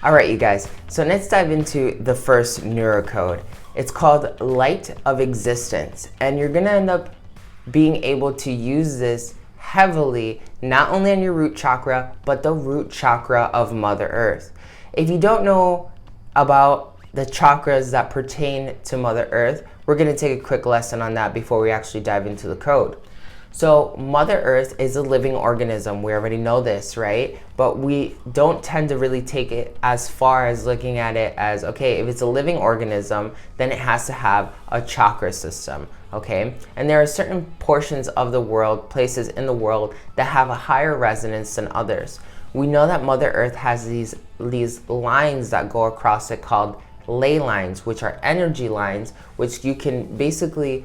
All right, you guys, so let's dive into the first Noorah code. It's called Light of Existence, and you're gonna end up being able to use this heavily, not only on your root chakra, but the root chakra of Mother Earth. If you don't know about the chakras that pertain to Mother Earth, we're gonna take a quick lesson on that before we actually dive into the code. So Mother Earth is a living organism. We already know this, right? But we don't tend to really take it as far as looking at it as, okay, if it's a living organism, then it has to have a chakra system, okay? And there are certain portions of the world, places in the world, that have a higher resonance than others. We know that Mother Earth has these lines that go across it called ley lines, which are energy lines, which you can basically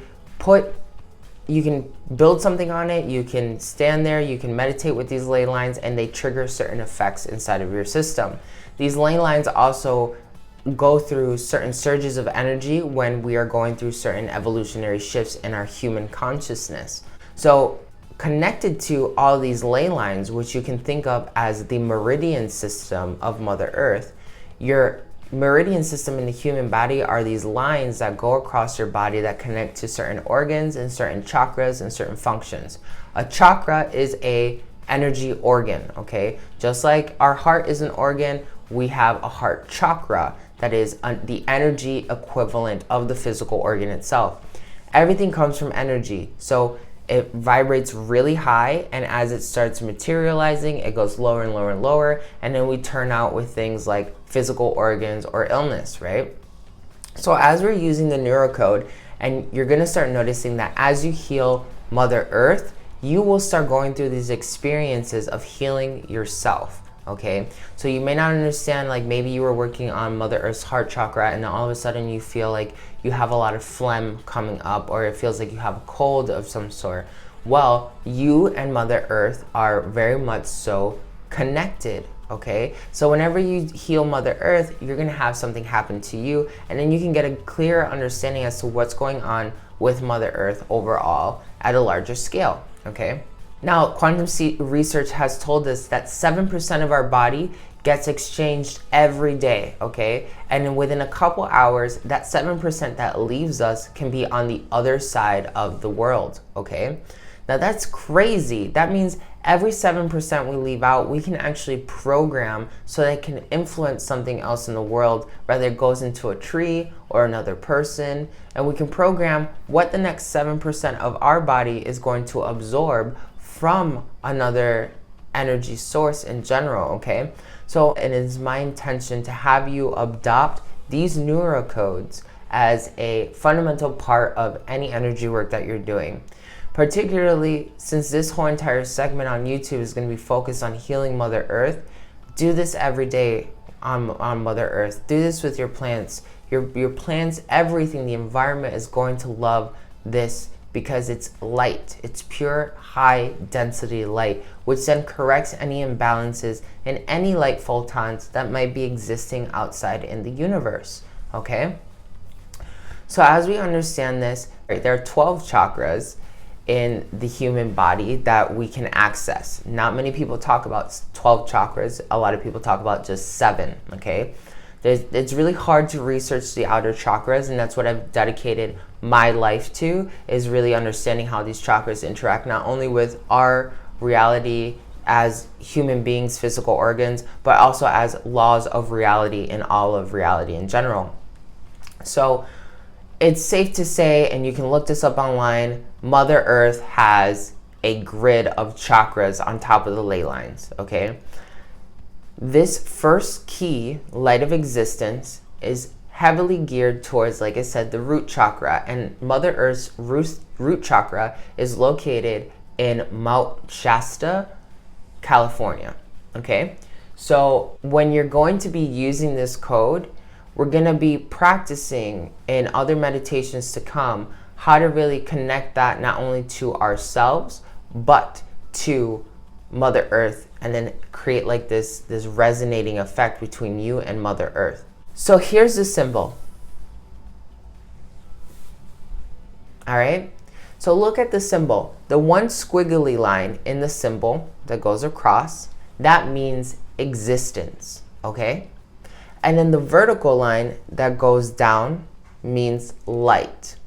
you can build something on it, you can stand there, you can meditate with these ley lines, and they trigger certain effects inside of your system. These ley lines also go through certain surges of energy when we are going through certain evolutionary shifts in our human consciousness. So connected to all these ley lines, which you can think of as the meridian system of Mother Earth, your meridian system in the human body are these lines that go across your body that connect to certain organs and certain chakras and certain functions. A chakra is a energy organ, okay? Just like our heart is an organ, we have a heart chakra that is the energy equivalent of the physical organ itself. Everything comes from energy, so it vibrates really high, and as it starts materializing, it goes lower and lower and lower, and then we turn out with things like physical organs or illness, right? So as we're using the Noorah code, and you're gonna start noticing that as you heal Mother Earth, you will start going through these experiences of healing yourself, okay? So you may not understand, like maybe you were working on Mother Earth's heart chakra and then all of a sudden you feel like you have a lot of phlegm coming up, or it feels like you have a cold of some sort. Well, you and Mother Earth are very much so connected, okay? So whenever you heal Mother Earth, you're gonna have something happen to you, and then you can get a clearer understanding as to what's going on with Mother Earth overall at a larger scale, okay? Now, quantum research has told us that 7% of our body gets exchanged every day, okay? And within a couple hours, that 7% that leaves us can be on the other side of the world, okay? Now that's crazy. That means every 7% we leave out, we can actually program so that it can influence something else in the world, whether it goes into a tree or another person, and we can program what the next 7% of our body is going to absorb from another energy source in general, okay? So it is my intention to have you adopt these Noorah codes as a fundamental part of any energy work that you're doing. Particularly since this whole entire segment on YouTube is going to be focused on healing Mother Earth, do this every day on Mother Earth. Do this with your plants. Your plants, everything, the environment is going to love this because it's light. It's pure, high density light, which then corrects any imbalances in any light photons that might be existing outside in the universe, okay? So as we understand this, right, there are 12 chakras in the human body that we can access. Not many people talk about 12 chakras. A lot of people talk about just 7, okay? It's really hard to research the outer chakras, and that's what I've dedicated my life to, is really understanding how these chakras interact not only with our reality as human beings, physical organs, but also as laws of reality in all of reality in general. So it's safe to say, and you can look this up online, Mother Earth has a grid of chakras on top of the ley lines, okay? This first key, Light of Existence, is heavily geared towards, like I said, the root chakra, and Mother Earth's root chakra is located in Mount Shasta, California, okay? So when you're going to be using this code, we're gonna be practicing in other meditations to come how to really connect that not only to ourselves, but to Mother Earth, and then create like this resonating effect between you and Mother Earth. So here's the symbol. All right, so look at the symbol. The one squiggly line in the symbol that goes across, that means existence, okay? And then the vertical line that goes down means light.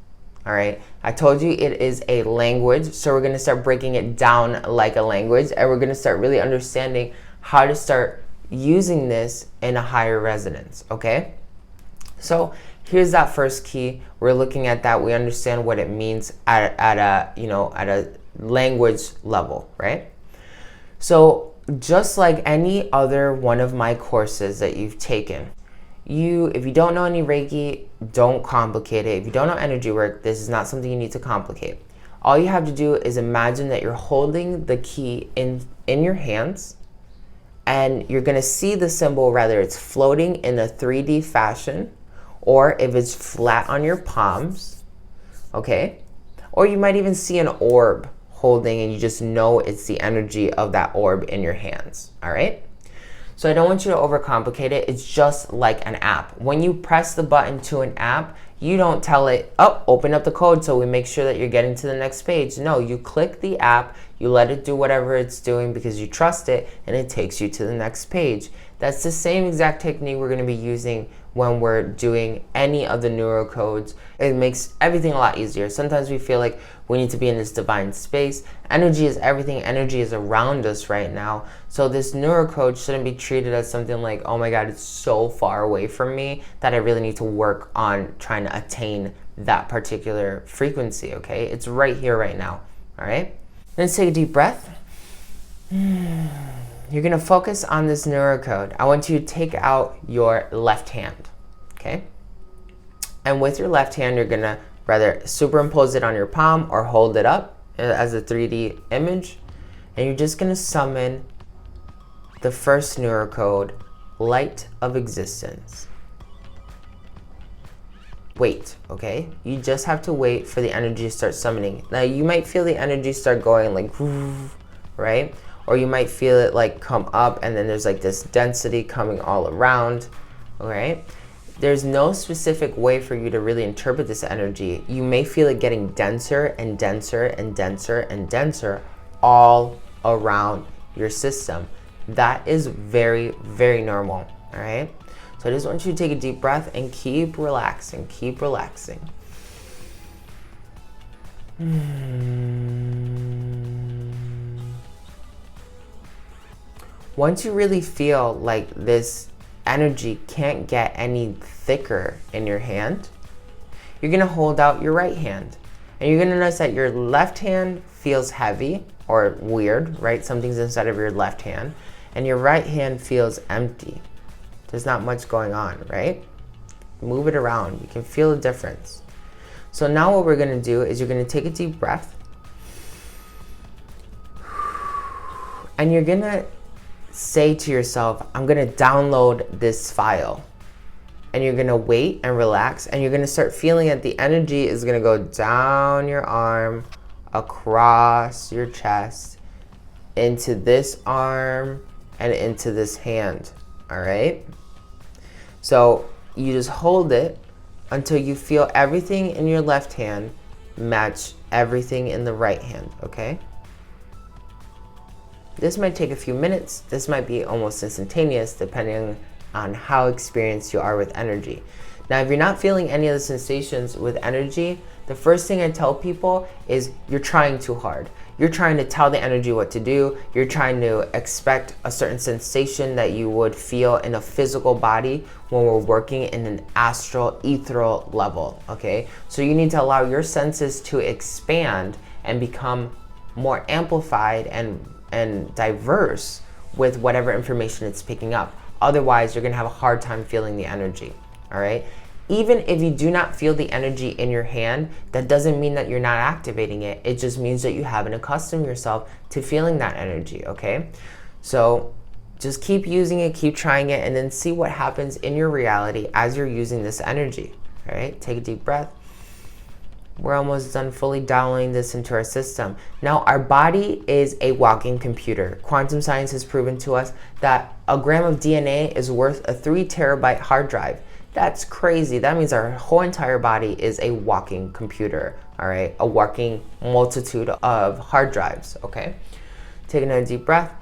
All right, I told you it is a language, so we're gonna start breaking it down like a language, and we're gonna start really understanding how to start using this in a higher resonance, okay? So here's that first key. We're looking at that. We understand what it means at a language level, right? So just like any other one of my courses that you've taken, if you don't know any Reiki, don't complicate it. If you don't know energy work, this is not something you need to complicate. All you have to do is imagine that you're holding the key in your hands, and you're gonna see the symbol, whether it's floating in a 3D fashion, or if it's flat on your palms, okay? Or you might even see an orb holding, and you just know it's the energy of that orb in your hands, all right? So I don't want you to overcomplicate it. It's just like an app. When you press the button to an app, you don't tell it, oh, open up the code so we make sure that you're getting to the next page. No, you click the app, you let it do whatever it's doing because you trust it, and it takes you to the next page. That's the same exact technique we're gonna be using when we're doing any of the neurocodes. It makes everything a lot easier. Sometimes we feel like we need to be in this divine space. Energy is everything. Energy is around us right now. So this neurocode shouldn't be treated as something like, oh my God, it's so far away from me that I really need to work on trying to attain that particular frequency, okay? It's right here, right now, all right? Let's take a deep breath. You're gonna focus on this neurocode. I want you to take out your left hand, okay? And with your left hand, you're gonna rather superimpose it on your palm or hold it up as a 3D image. And you're just gonna summon the first neurocode, light of existence. Wait, okay? You just have to wait for the energy to start summoning. Now you might feel the energy start going like, right? Or you might feel it like come up, and then there's like this density coming all around, all right? There's no specific way for you to really interpret this energy. You may feel it getting denser and denser and denser and denser all around your system. That is very, very normal, all right? So I just want you to take a deep breath and keep relaxing, keep relaxing. Once you really feel like this energy can't get any thicker in your hand, you're gonna hold out your right hand. And you're gonna notice that your left hand feels heavy or weird, right? Something's inside of your left hand. And your right hand feels empty. There's not much going on, right? Move it around, you can feel the difference. So now what we're gonna do is you're gonna take a deep breath. And you're gonna say to yourself, I'm gonna download this file. And you're gonna wait and relax, and you're gonna start feeling that the energy is gonna go down your arm, across your chest, into this arm, and into this hand, all right? So you just hold it until you feel everything in your left hand match everything in the right hand, okay? This might take a few minutes. This might be almost instantaneous depending on how experienced you are with energy. Now, if you're not feeling any of the sensations with energy, the first thing I tell people is you're trying too hard. You're trying to tell the energy what to do. You're trying to expect a certain sensation that you would feel in a physical body when we're working in an astral, ethereal level, okay? So you need to allow your senses to expand and become more amplified and diverse with whatever information it's picking up. Otherwise, you're gonna have a hard time feeling the energy, all right? Even if you do not feel the energy in your hand, that doesn't mean that you're not activating it. It just means that you haven't accustomed yourself to feeling that energy, okay? So just keep using it, keep trying it, and then see what happens in your reality as you're using this energy, all right? Take a deep breath. We're almost done fully downloading this into our system. Now, our body is a walking computer. Quantum science has proven to us that a gram of DNA is worth a 3 terabyte hard drive. That's crazy. That means our whole entire body is a walking computer, all right? A walking multitude of hard drives, okay? Take another deep breath.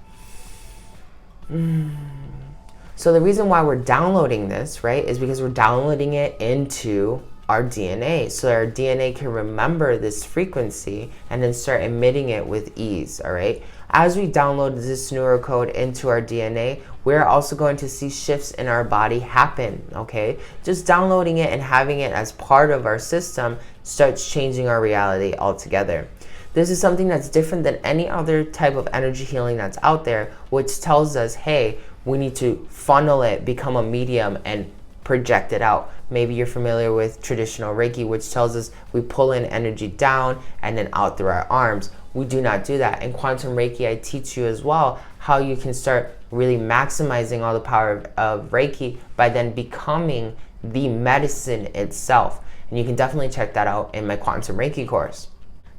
So the reason why we're downloading this, right, is because we're downloading it into our DNA, so our DNA can remember this frequency and then start emitting it with ease, all right? As we download this neurocode into our DNA, we're also going to see shifts in our body happen, okay? Just downloading it and having it as part of our system starts changing our reality altogether. This is something that's different than any other type of energy healing that's out there, which tells us, hey, we need to funnel it, become a medium, and project it out. Maybe you're familiar with traditional Reiki, which tells us we pull in energy down and then out through our arms. We do not do that. In Quantum Reiki, I teach you as well how you can start really maximizing all the power of Reiki by then becoming the medicine itself. And you can definitely check that out in my Quantum Reiki course.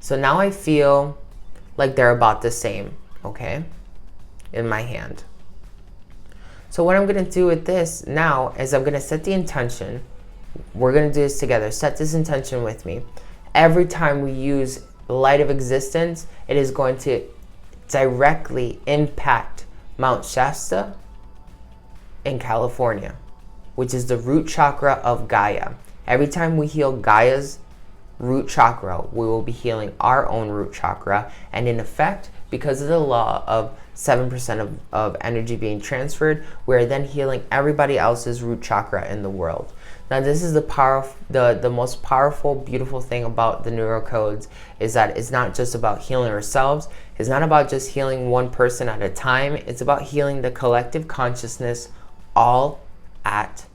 So now I feel like they're about the same, okay, in my hand. So what I'm going to do with this now is I'm going to set the intention. We're going to do this together. Set this intention with me. Every time we use light of existence, it is going to directly impact Mount Shasta in California, which is the root chakra of Gaia. Every time we heal Gaia's root chakra, we will be healing our own root chakra. And in effect, because of the law of 7% of energy being transferred, we're then healing everybody else's root chakra in the world. Now, this is the most powerful, beautiful thing about the neurocodes, is that it's not just about healing ourselves. It's not about just healing one person at a time. It's about healing the collective consciousness all at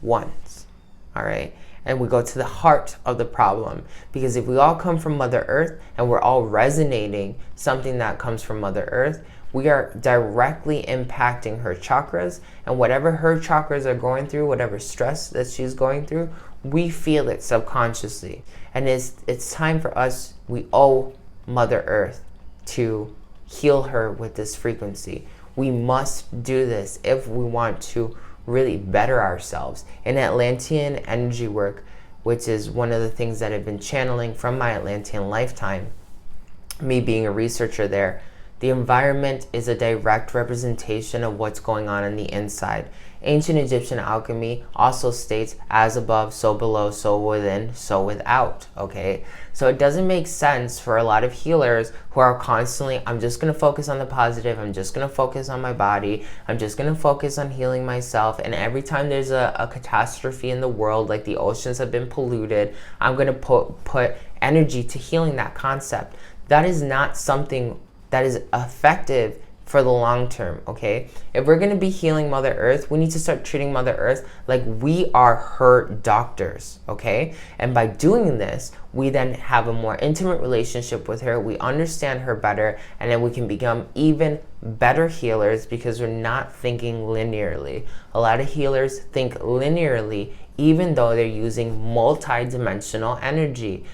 once. All right? And we go to the heart of the problem, because if we all come from Mother Earth and we're all resonating something that comes from Mother Earth, we are directly impacting her chakras, and whatever her chakras are going through, whatever stress that she's going through, we feel it subconsciously. And it's time for us, we owe Mother Earth to heal her with this frequency. We must do this if we want to really better ourselves. In Atlantean energy work, which is one of the things that I've been channeling from my Atlantean lifetime, me being a researcher there, the environment is a direct representation of what's going on the inside. Ancient Egyptian alchemy also states, as above, so below, so within, so without, okay? So it doesn't make sense for a lot of healers who are constantly, I'm just gonna focus on the positive, I'm just gonna focus on my body, I'm just gonna focus on healing myself, and every time there's a catastrophe in the world, like the oceans have been polluted, I'm gonna put energy to healing that concept. That is not something that is effective for the long term, okay? If we're gonna be healing Mother Earth, we need to start treating Mother Earth like we are her doctors, okay? And by doing this, we then have a more intimate relationship with her, we understand her better, and then we can become even better healers because we're not thinking linearly. A lot of healers think linearly, even though they're using multi-dimensional energy.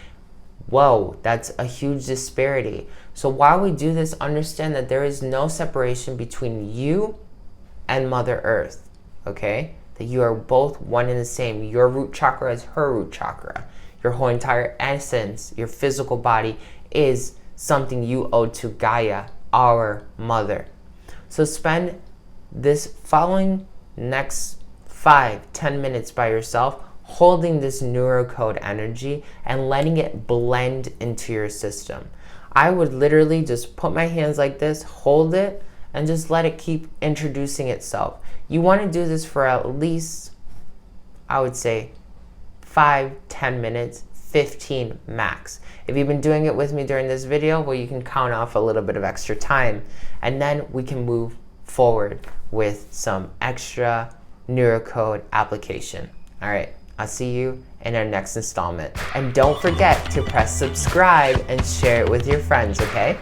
Whoa, that's a huge disparity. So while we do this, understand that there is no separation between you and Mother Earth, okay? That you are both one and the same. Your root chakra is her root chakra. Your whole entire essence, your physical body, is something you owe to Gaia, our mother. So spend this following next 5-10 minutes by yourself, holding this neurocode energy and letting it blend into your system. I would literally just put my hands like this, hold it, and just let it keep introducing itself. You want to do this for at least, I would say, 5-10 minutes, 15 max. If you've been doing it with me during this video, well, you can count off a little bit of extra time, and then we can move forward with some extra neurocode application. All right. I'll see you in our next installment. And don't forget to press subscribe and share it with your friends, okay?